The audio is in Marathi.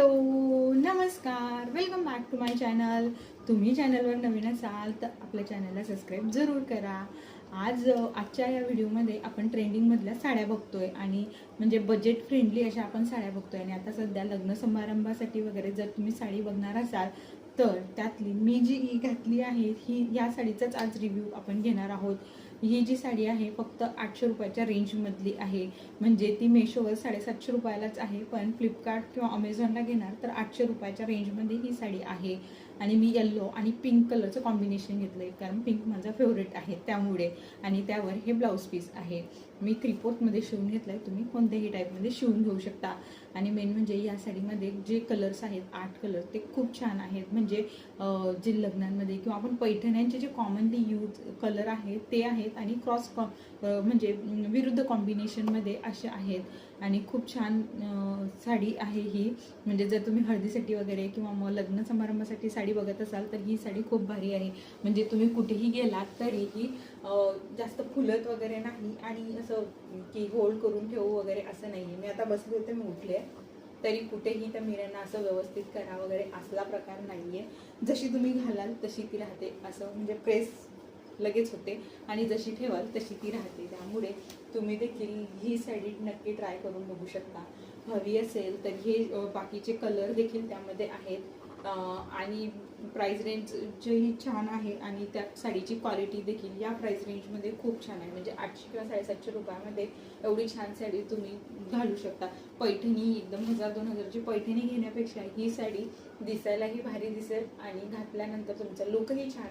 हॅलो, नमस्कार, welcome back to my channel. तुम्ही चॅनलवर नवीन असाल तर आपल्या चॅनलला सबस्क्राईब जरूर करा. आजच्या या व्हिडिओमध्ये आपण ट्रेंडिंगमधल्या साड्या बघतोय आणि म्हणजे बजेट फ्रेंडली अशा आपण साड्या बघतोय. आणि आता सध्या लग्न समारंभासाठी वगैरे जर तुम्ही साडी बघणार असाल तर त्यातली मी जी घातली आहे ही या साडीचाच आज रिव्ह्यू आपण घेणार आहोत. ही जी साडी आहे फक्त 800 रुपयाच्या रेंजमधली आहे. म्हणजे ती मेशोवर 750 रुपयालाच आहे, पण फ्लिपकार्ट किंवा अमेझॉनला घेणार तर 800 रुपयाच्या रेंजमध्ये ही साडी आहे. आणि मी येल्लो आणि पिंक कलरचं कॉम्बिनेशन घेतलं आहे, कारण पिंक माझा फेवरेट आहे त्यामुळे. आणि त्यावर हे ब्लाऊज पीस आहे. मी 3/4मध्ये शिवून घेतलं आहे, तुम्ही कोणत्याही टाईपमध्ये शिवून घेऊ शकता. आणि मेन म्हणजे या साडीमध्ये जे कलर्स आहेत 8 कलर ते खूप छान आहेत. म्हणजे जे लग्नांमध्ये किंवा आपण पैठण्यांचे जे कॉमनली यूज कलर आहेत ते आहेत आणि म्हणजे विरुद्ध कॉम्बिनेशनमध्ये असे आहेत. आणि खूप छान साडी आहे ही. म्हणजे जर तुम्ही हळदीसाठी वगैरे किंवा मग लग्न समारंभासाठी साडी बघत असाल तर ही साडी खूप भारी आहे. म्हणजे तुम्ही कुठेही गेलात तरीही जास्त फुलत वगैरे नाही आणि असं की होल्ड करून ठेवू वगैरे असं नाही आहे. मी आता बसले होते, मी उठले तरी कुठेही त्या मिऱ्यांना असं व्यवस्थित करा वगैरे असला प्रकार नाही आहे. जशी तुम्ही घालाल तशी ती राहते, असं म्हणजे प्रेस लगेच होते आणि जशी ठेवाल तशी ती राहते. त्यामुळे तुम्ही देखील ही साडी नक्की ट्राय करून बघू शकता. हवी असेल तर हे बाकीचे कलर देखील त्यामध्ये आहेत. आणि प्राइस रेंज जेही छान आहे आणि त्या साडीची क्वालिटी देखील या प्राइस रेंजमध्ये खूप छान आहे. म्हणजे 800 किंवा 750 रुपयामध्ये एवढी छान साडी तुम्ही घालू शकता. पैठणी एकदम 1000-2000ची पैठणी घेण्यापेक्षा ही साडी दिसायलाही भारी दिसेल आणि घातल्यानंतर तुमचा लुकही छान